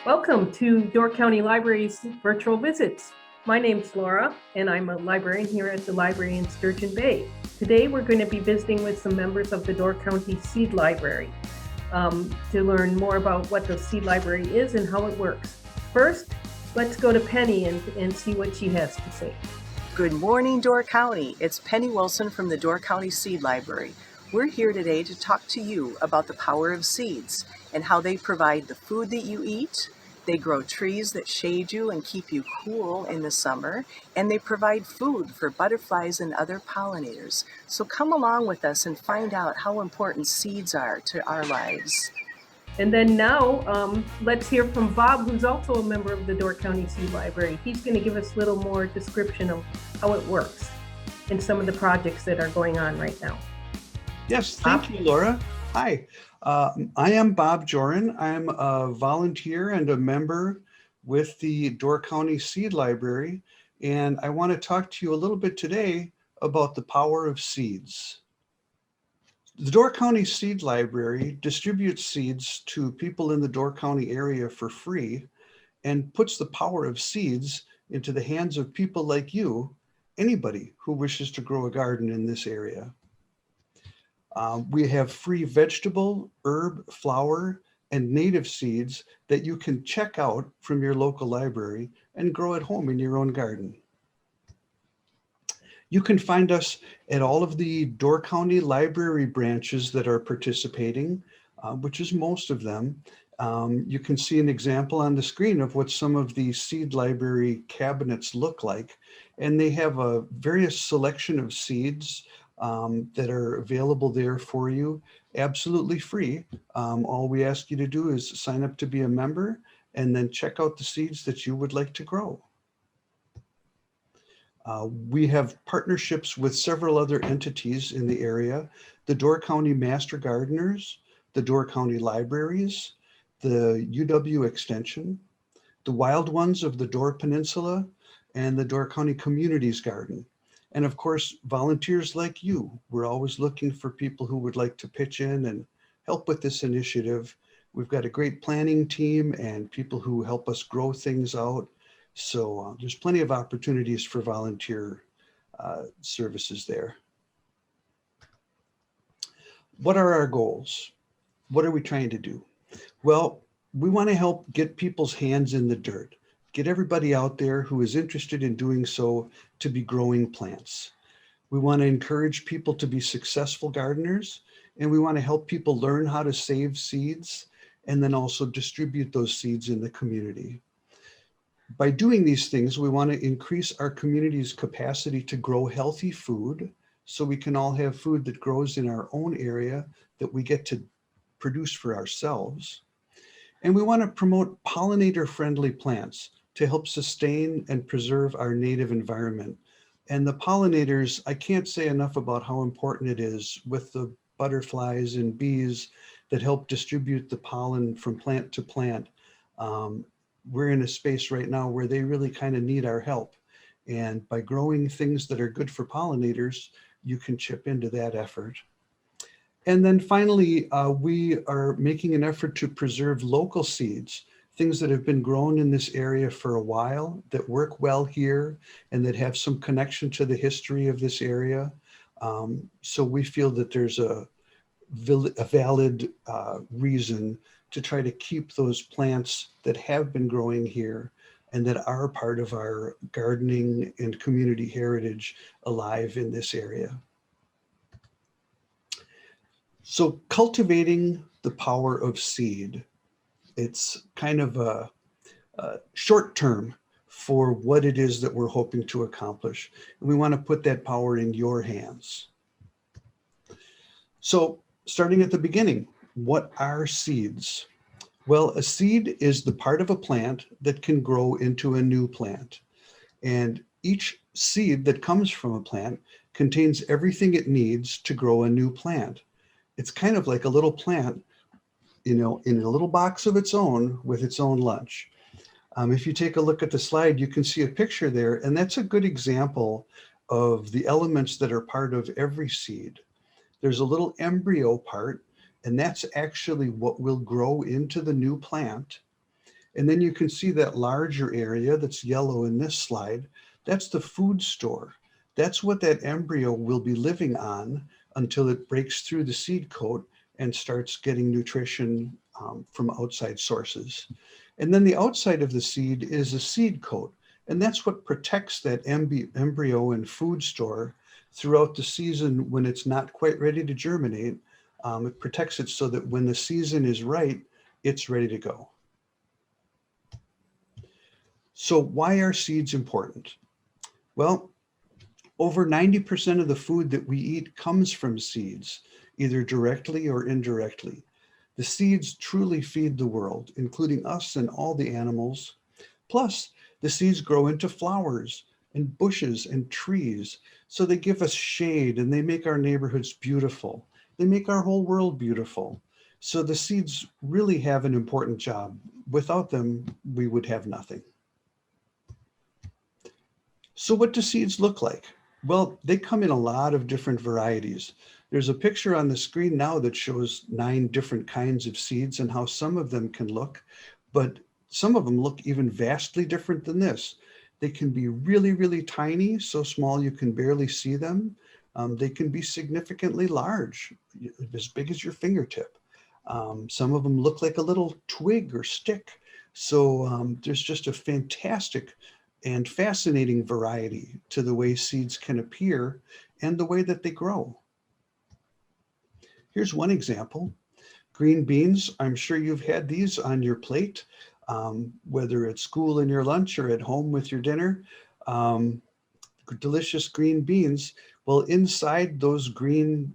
Welcome to Door County Library's virtual visits. My name's Laura, and I'm a librarian here at the library in Sturgeon Bay. Today, we're going to be visiting with some members of the Door County Seed Library to learn more about what the Seed Library is and how it works. First, let's go to Penny and see what she has to say. Good morning, Door County. It's Penny Wilson from the Door County Seed Library. We're here today to talk to you about the power of seeds and how they provide the food that you eat. They grow trees that shade you and keep you cool in the summer, and they provide food for butterflies and other pollinators. So come along with us and find out how important seeds are to our lives. And then now, let's hear from Bob, who's also a member of the Door County Seed Library. He's going to give us a little more description of how it works and some of the projects that are going on right now. Yes, thank you, Laura. Hi, I am Bob Joran. I'm a volunteer and a member with the Door County Seed Library, and I want to talk to you a little bit today about the power of seeds. The Door County Seed Library distributes seeds to people in the Door County area for free and puts the power of seeds into the hands of people like you, anybody who wishes to grow a garden in this area. We have free vegetable, herb, flower, and native seeds that you can check out from your local library and grow at home in your own garden. You can find us at all of the Door County Library branches that are participating, which is most of them. You can see an example on the screen of what some of the seed library cabinets look like, and they have a various selection of seeds that are available there for you, absolutely free. All we ask you to do is sign up to be a member and then check out the seeds that you would like to grow. We have partnerships with several other entities in the area, the Door County Master Gardeners, the Door County Libraries, the UW Extension, the Wild Ones of the Door Peninsula, and the Door County Communities Garden. And of course, volunteers like you. We're always looking for people who would like to pitch in and help with this initiative. We've got a great planning team and people who help us grow things out. So there's plenty of opportunities for volunteer services there. What are our goals? What are we trying to do? Well, we want to help get people's hands in the dirt, get everybody out there who is interested in doing so to be growing plants. We want to encourage people to be successful gardeners, and we want to help people learn how to save seeds and then also distribute those seeds in the community. By doing these things, we want to increase our community's capacity to grow healthy food so we can all have food that grows in our own area that we get to produce for ourselves. And we want to promote pollinator-friendly plants to help sustain and preserve our native environment. And the pollinators, I can't say enough about how important it is with the butterflies and bees that help distribute the pollen from plant to plant. We're in a space right now where they really kind of need our help. And by growing things that are good for pollinators, you can chip into that effort. And then finally, we are making an effort to preserve local seeds, things that have been grown in this area for a while, that work well here, and that have some connection to the history of this area. So we feel that there's a valid reason to try to keep those plants that have been growing here and that are part of our gardening and community heritage alive in this area. So cultivating the power of seed, it's kind of a short term for what it is that we're hoping to accomplish. And we want to put that power in your hands. So starting at the beginning, what are seeds? Well, a seed is the part of a plant that can grow into a new plant. And each seed that comes from a plant contains everything it needs to grow a new plant. It's kind of like a little plant, you know, in a little box of its own with its own lunch. If you take a look at the slide, you can see a picture there, and that's a good example of the elements that are part of every seed. There's a little embryo part, and that's actually what will grow into the new plant. And then you can see that larger area that's yellow in this slide. That's the food store. That's what that embryo will be living on until it breaks through the seed coat and starts getting nutrition from outside sources. And then the outside of the seed is a seed coat. And that's what protects that embryo and food store throughout the season when it's not quite ready to germinate. It protects it so that when the season is right, it's ready to go. So why are seeds important? Well, over 90% of the food that we eat comes from seeds, either directly or indirectly. The seeds truly feed the world, including us and all the animals. Plus, the seeds grow into flowers and bushes and trees. So they give us shade and they make our neighborhoods beautiful. They make our whole world beautiful. So the seeds really have an important job. Without them, we would have nothing. So what do seeds look like? Well, they come in a lot of different varieties. There's a picture on the screen now that shows 9 different kinds of seeds and how some of them can look, but some of them look even vastly different than this. They can be really, really tiny, so small you can barely see them. They can be significantly large, as big as your fingertip. Some of them look like a little twig or stick. So there's just a fantastic and fascinating variety to the way seeds can appear and the way that they grow. Here's one example. Green beans. I'm sure you've had these on your plate, whether at school in your lunch or at home with your dinner. Delicious green beans. Well, inside those green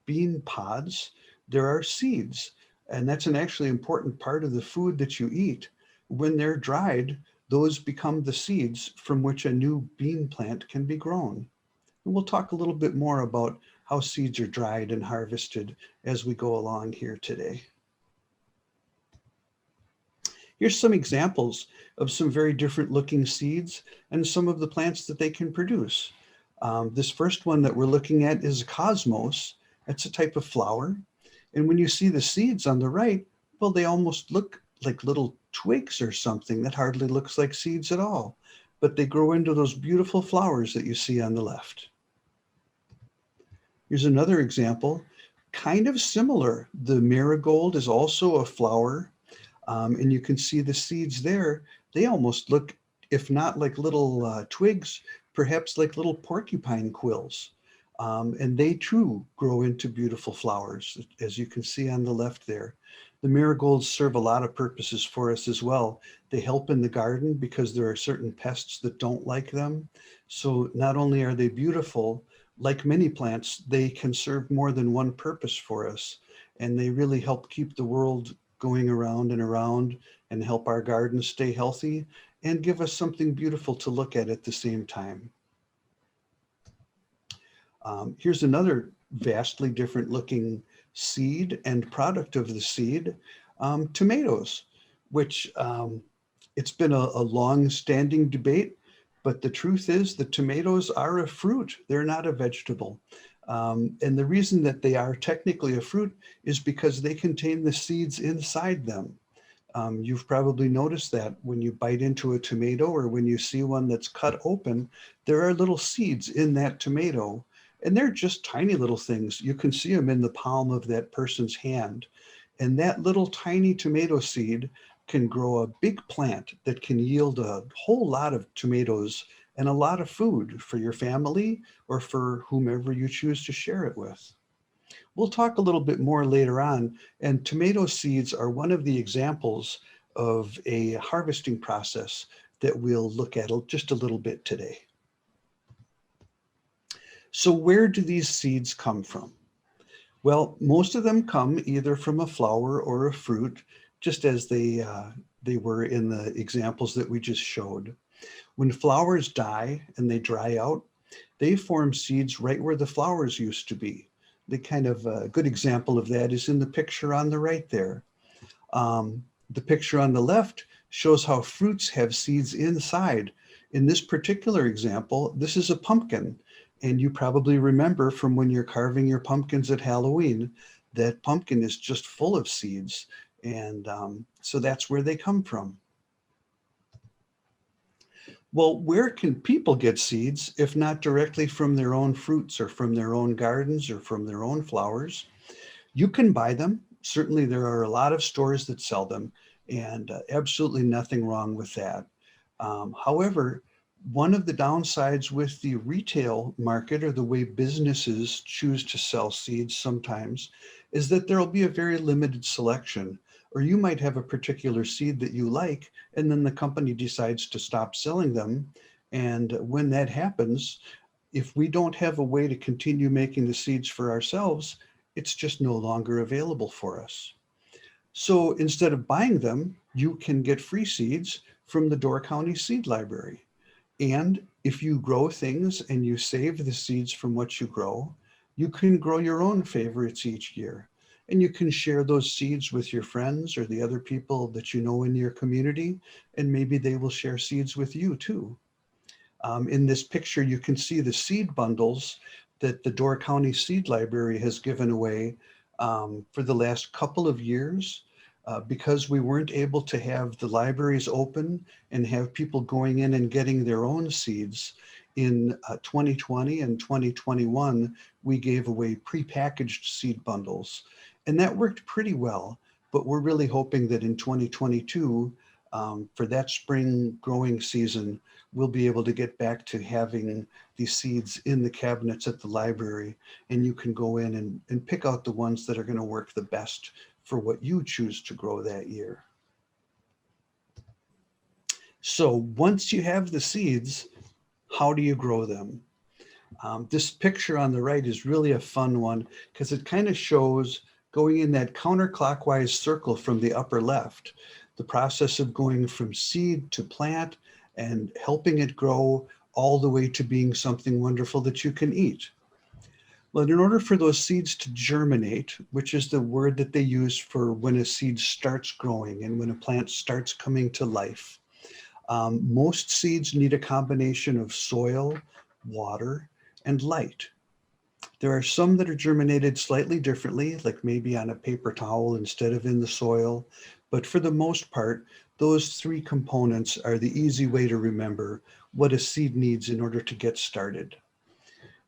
bean pods, there are seeds. And that's an actually important part of the food that you eat. When they're dried, those become the seeds from which a new bean plant can be grown. And we'll talk a little bit more about how seeds are dried and harvested as we go along here today. Here's some examples of some very different looking seeds and some of the plants that they can produce. This first one that we're looking at is a cosmos. It's a type of flower. And when you see the seeds on the right, well, they almost look like little twigs or something that hardly looks like seeds at all, but they grow into those beautiful flowers that you see on the left. Here's another example, kind of similar. The marigold is also a flower, and you can see the seeds there. They almost look, if not like little twigs, perhaps like little porcupine quills. And they too grow into beautiful flowers, as you can see on the left there. The marigolds serve a lot of purposes for us as well. They help in the garden because there are certain pests that don't like them. So not only are they beautiful, like many plants, they can serve more than one purpose for us. And they really help keep the world going around and help our gardens stay healthy and give us something beautiful to look at the same time. Here's another vastly different looking seed and product of the seed, tomatoes, which it's been a long-standing debate, but the truth is the tomatoes are a fruit. They're not a vegetable. And the reason that they are technically a fruit is because they contain the seeds inside them. You've probably noticed that when you bite into a tomato or when you see one that's cut open, there are little seeds in that tomato. And they're just tiny little things. You can see them in the palm of that person's hand. And that little tiny tomato seed can grow a big plant that can yield a whole lot of tomatoes and a lot of food for your family or for whomever you choose to share it with. We'll talk a little bit more later on, and tomato seeds are one of the examples of a harvesting process that we'll look at just a little bit today. So where do these seeds come from? Well, most of them come either from a flower or a fruit, just as they were in the examples that we just showed. When flowers die and they dry out, they form seeds right where the flowers used to be. The kind of a good example of that is in the picture on the right there. The picture on the left shows how fruits have seeds inside. In this particular example, this is a pumpkin. And you probably remember from when you're carving your pumpkins at Halloween, that pumpkin is just full of seeds. And so that's where they come from. Well, where can people get seeds if not directly from their own fruits or from their own gardens or from their own flowers? You can buy them. Certainly, there are a lot of stores that sell them, and absolutely nothing wrong with that. However, one of the downsides with the retail market or the way businesses choose to sell seeds sometimes is that there will be a very limited selection. Or you might have a particular seed that you like, and then the company decides to stop selling them. And when that happens, if we don't have a way to continue making the seeds for ourselves, it's just no longer available for us. So instead of buying them, you can get free seeds from the Door County Seed Library. And if you grow things and you save the seeds from what you grow, you can grow your own favorites each year. And you can share those seeds with your friends or the other people that you know in your community, and maybe they will share seeds with you too. In this picture, you can see the seed bundles that the Door County Seed Library has given away for the last couple of years. Because we weren't able to have the libraries open and have people going in and getting their own seeds in 2020 and 2021, we gave away prepackaged seed bundles. And that worked pretty well. But we're really hoping that in 2022, for that spring growing season, we'll be able to get back to having these seeds in the cabinets at the library, and you can go in and pick out the ones that are going to work the best for what you choose to grow that year. So once you have the seeds, how do you grow them? This picture on the right is really a fun one because it kind of shows going in that counterclockwise circle from the upper left, the process of going from seed to plant and helping it grow all the way to being something wonderful that you can eat. Well, in order for those seeds to germinate, which is the word that they use for when a seed starts growing and when a plant starts coming to life, most seeds need a combination of soil, water, and light. There are some that are germinated slightly differently, like maybe on a paper towel instead of in the soil. But for the most part, those three components are the easy way to remember what a seed needs in order to get started.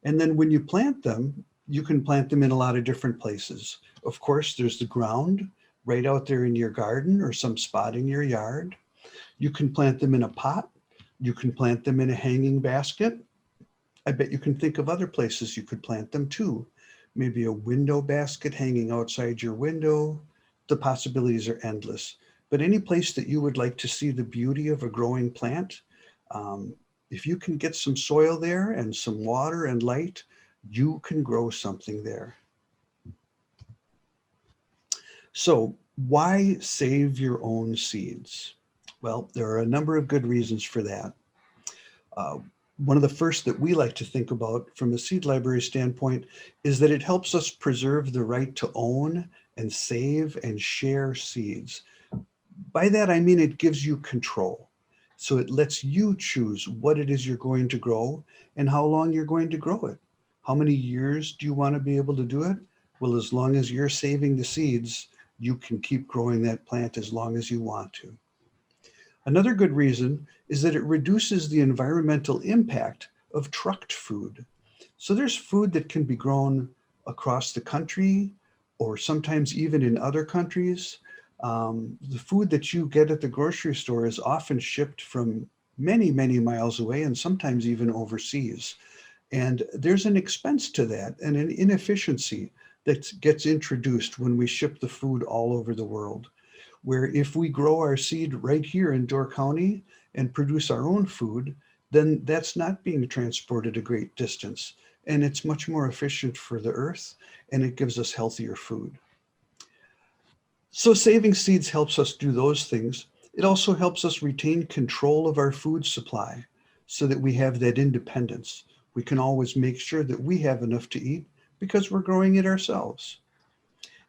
And then when you plant them, you can plant them in a lot of different places. Of course, there's the ground right out there in your garden or some spot in your yard. You can plant them in a pot. You can plant them in a hanging basket. I bet you can think of other places you could plant them too. Maybe a window basket hanging outside your window. The possibilities are endless. But any place that you would like to see the beauty of a growing plant, if you can get some soil there and some water and light, you can grow something there. So why save your own seeds? Well, there are a number of good reasons for that. One of the first that we like to think about from a seed library standpoint is that it helps us preserve the right to own and save and share seeds. By that, I mean it gives you control. So it lets you choose what it is you're going to grow and how long you're going to grow it. How many years do you want to be able to do it? Well, as long as you're saving the seeds, you can keep growing that plant as long as you want to. Another good reason is that it reduces the environmental impact of trucked food. So there's food that can be grown across the country or sometimes even in other countries. The food that you get at the grocery store is often shipped from many, many miles away and sometimes even overseas. And there's an expense to that and an inefficiency that gets introduced when we ship the food all over the world. Where if we grow our seed right here in Door County and produce our own food, then that's not being transported a great distance. And it's much more efficient for the earth and it gives us healthier food. So saving seeds helps us do those things. It also helps us retain control of our food supply so that we have that independence. We can always make sure that we have enough to eat because we're growing it ourselves.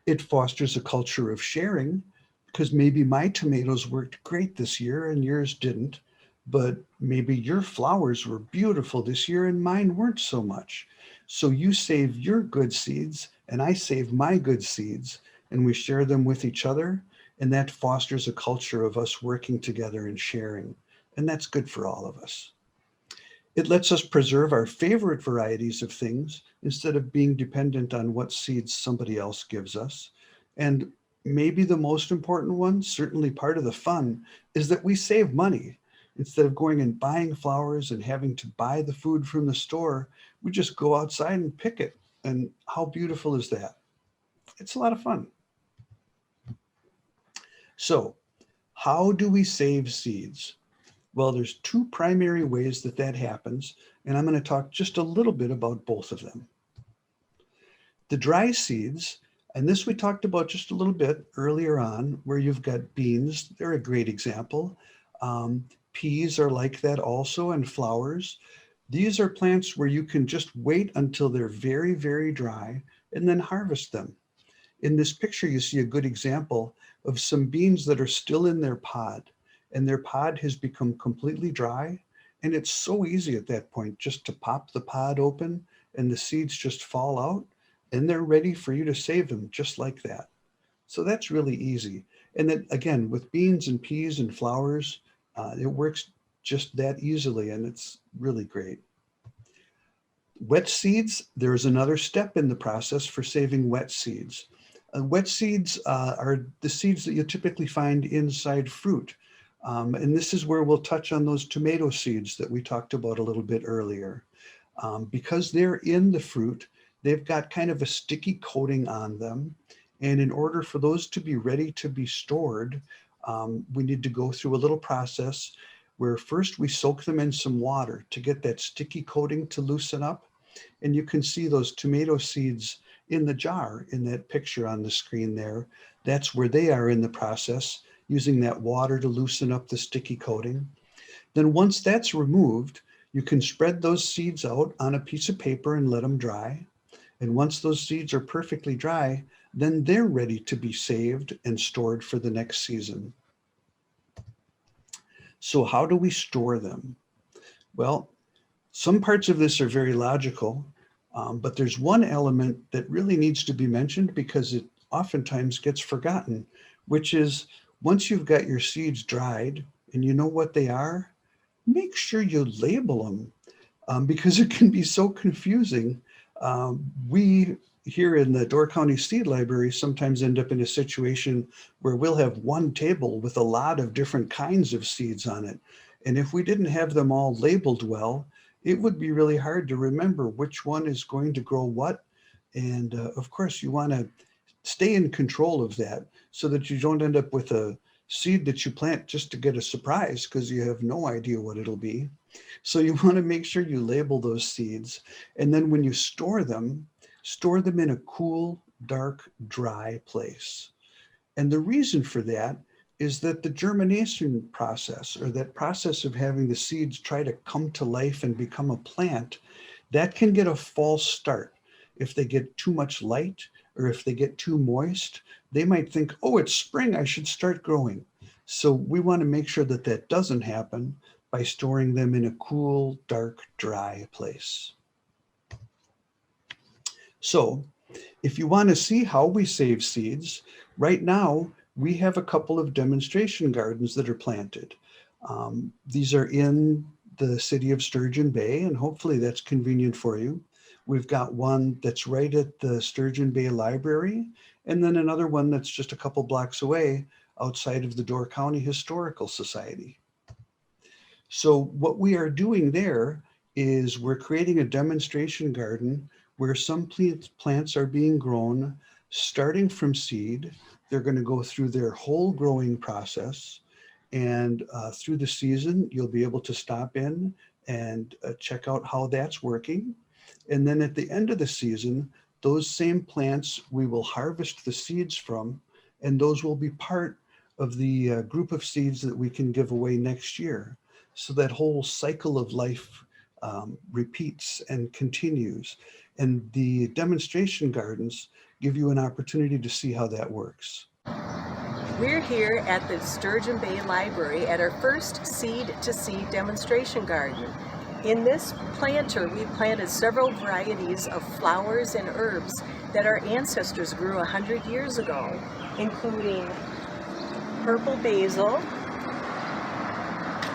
It fosters a culture of sharing because maybe my tomatoes worked great this year and yours didn't, but maybe your flowers were beautiful this year and mine weren't so much. So you save your good seeds and I save my good seeds and we share them with each other, and that fosters a culture of us working together and sharing. and that's good for all of us. It lets us preserve our favorite varieties of things instead of being dependent on what seeds somebody else gives us. And maybe the most important one, certainly part of the fun, is that we save money. Instead of going and buying flowers and having to buy the food from the store, we just go outside and pick it. And how beautiful is that? It's a lot of fun. So, how do we save seeds? Well, there's two primary ways that that happens, and I'm going to talk just a little bit about both of them. The dry seeds, and this we talked about just a little bit earlier on, where you've got beans, they're a great example. Peas are like that also, and flowers. These are plants where you can just wait until they're very, very dry and then harvest them. In this picture, you see a good example of some beans that are still in their pod, and their pod has become completely dry. And it's so easy at that point just to pop the pod open and the seeds just fall out, and they're ready for you to save them just like that. So that's really easy. And then again, with beans and peas and flowers, it works just that easily, and it's really great. Wet seeds, there's another step in the process for saving wet seeds. Wet seeds are the seeds that you typically find inside fruit. And this is where we'll touch on those tomato seeds that we talked about a little bit earlier. Because they're in the fruit, they've got kind of a sticky coating on them. And in order for those to be ready to be stored, we need to go through a little process where first we soak them in some water to get that sticky coating to loosen up. And you can see those tomato seeds in the jar in that picture on the screen there. That's where they are in the process, using that water to loosen up the sticky coating. Then once that's removed, you can spread those seeds out on a piece of paper and let them dry. And once those seeds are perfectly dry, then they're ready to be saved and stored for the next season. So how do we store them? Well, some parts of this are very logical, but there's one element that really needs to be mentioned because it oftentimes gets forgotten, which is once you've got your seeds dried and you know what they are, make sure you label them because it can be so confusing. We here in the Door County Seed Library sometimes end up in a situation where we'll have one table with a lot of different kinds of seeds on it. And if we didn't have them all labeled well, it would be really hard to remember which one is going to grow what. And of course, you want to stay in control of that so that you don't end up with a seed that you plant just to get a surprise because you have no idea what it'll be. So you want to make sure you label those seeds. And then when you store them in a cool, dark, dry place. And the reason for that is that the germination process, or that process of having the seeds try to come to life and become a plant, that can get a false start. If they get too much light or if they get too moist, they might think, oh, it's spring, I should start growing. So we want to make sure that that doesn't happen by storing them in a cool, dark, dry place. So if you want to see how we save seeds, right now, we have a couple of demonstration gardens that are planted. These are in the city of Sturgeon Bay, and hopefully that's convenient for you. We've got one that's right at the Sturgeon Bay Library, and then another one that's just a couple blocks away outside of the Door County Historical Society. So what we are doing there is we're creating a demonstration garden where some plants are being grown starting from seed. They're going to go through their whole growing process, and through the season, you'll be able to stop in and check out how that's working. And then at the end of the season, those same plants, we will harvest the seeds from, and those will be part of the group of seeds that we can give away next year. So that whole cycle of life repeats and continues. And the demonstration gardens give you an opportunity to see how that works. We're here at the Sturgeon Bay Library at our first Seed to Seed demonstration garden. In this planter, we planted several varieties of flowers and herbs that our ancestors grew 100 years ago, including purple basil,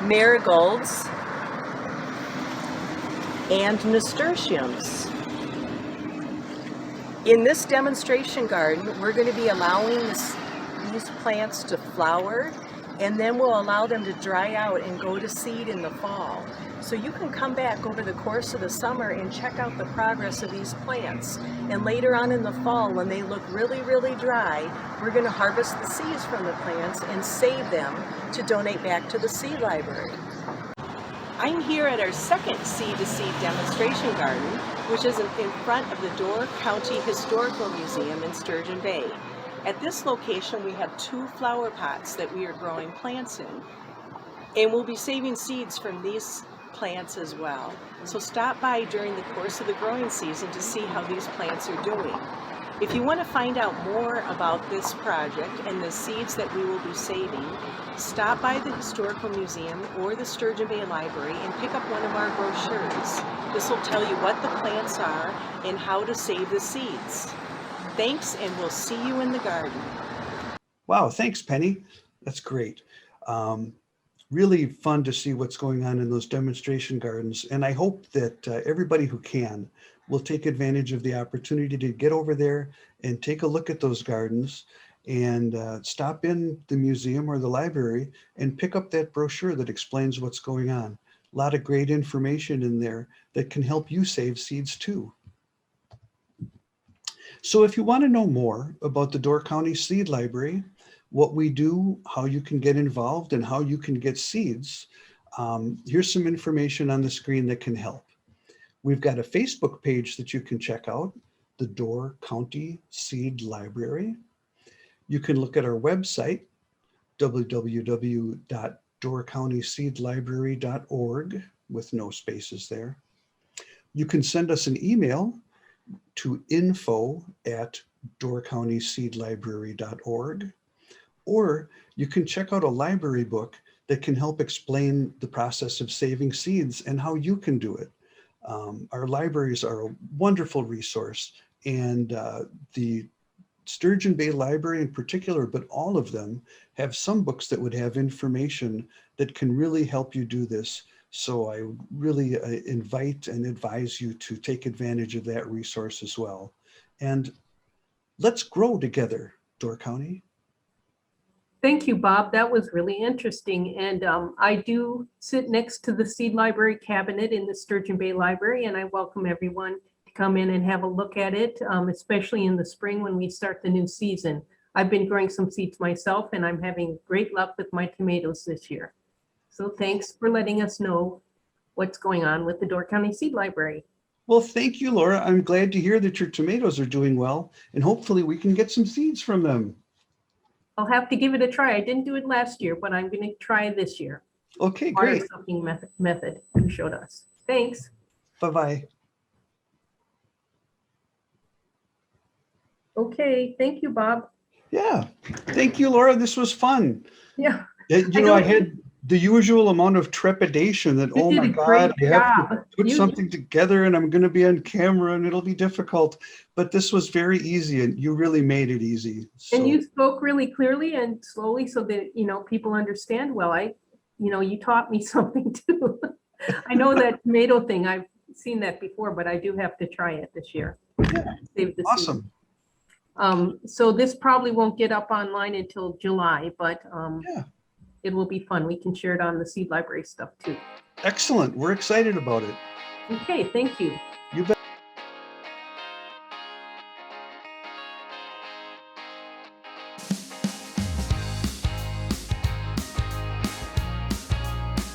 marigolds, and nasturtiums. In this demonstration garden, we're going to be allowing these plants to flower, and then we'll allow them to dry out and go to seed in the fall. So you can come back over the course of the summer and check out the progress of these plants. And later on in the fall, when they look really, really dry, we're going to harvest the seeds from the plants and save them to donate back to the seed library. I'm here at our second seed-to-seed demonstration garden, which is in front of the Door County Historical Museum in Sturgeon Bay. At this location, we have 2 flower pots that we are growing plants in, and we'll be saving seeds from these plants as well. So stop by during the course of the growing season to see how these plants are doing. If you want to find out more about this project and the seeds that we will be saving, stop by the Historical Museum or the Sturgeon Bay Library and pick up one of our brochures. This will tell you what the plants are and how to save the seeds. Thanks, and we'll see you in the garden. Wow, thanks, Penny. That's great. Really fun to see what's going on in those demonstration gardens. And I hope that everybody who can will take advantage of the opportunity to get over there and take a look at those gardens and stop in the museum or the library and pick up that brochure that explains what's going on. A lot of great information in there that can help you save seeds too. So if you want to know more about the Door County Seed Library, what we do, how you can get involved, and how you can get seeds, here's some information on the screen that can help. We've got a Facebook page that you can check out, the Door County Seed Library. You can look at our website, www.doorcountyseedlibrary.org, with no spaces there. You can send us an email to info@doorcountyseedlibrary.org, or you can check out a library book that can help explain the process of saving seeds and how you can do it. Our libraries are a wonderful resource, and the Sturgeon Bay Library in particular, but all of them have some books that would have information that can really help you do this. So I would really invite and advise you to take advantage of that resource as well. And let's grow together, Door County. Thank you, Bob. That was really interesting. And I do sit next to the Seed Library cabinet in the Sturgeon Bay Library, and I welcome everyone to come in and have a look at it, especially in the spring when we start the new season. I've been growing some seeds myself, and I'm having great luck with my tomatoes this year. So thanks for letting us know what's going on with the Door County Seed Library. Well, thank you, Laura. I'm glad to hear that your tomatoes are doing well, and hopefully we can get some seeds from them. I'll have to give it a try. I didn't do it last year, but I'm going to try this year. Okay, great. Water soaking method you showed us. Thanks. Bye-bye. Okay, thank you, Bob. Yeah, thank you, Laura. This was fun. Yeah. You know, I had the usual amount of trepidation that, oh my God, I have to put something together and I'm going to be on camera and it'll be difficult. But this was very easy, and you really made it easy. And you spoke really clearly and slowly so that, you know, people understand well. You taught me something too. I know that tomato thing. I've seen that before, but I do have to try it this year. Yeah, awesome. So this probably won't get up online until July, but yeah, it will be fun. We can share it on the Seed Library stuff too. Excellent. We're excited about it. Okay, thank you. You bet.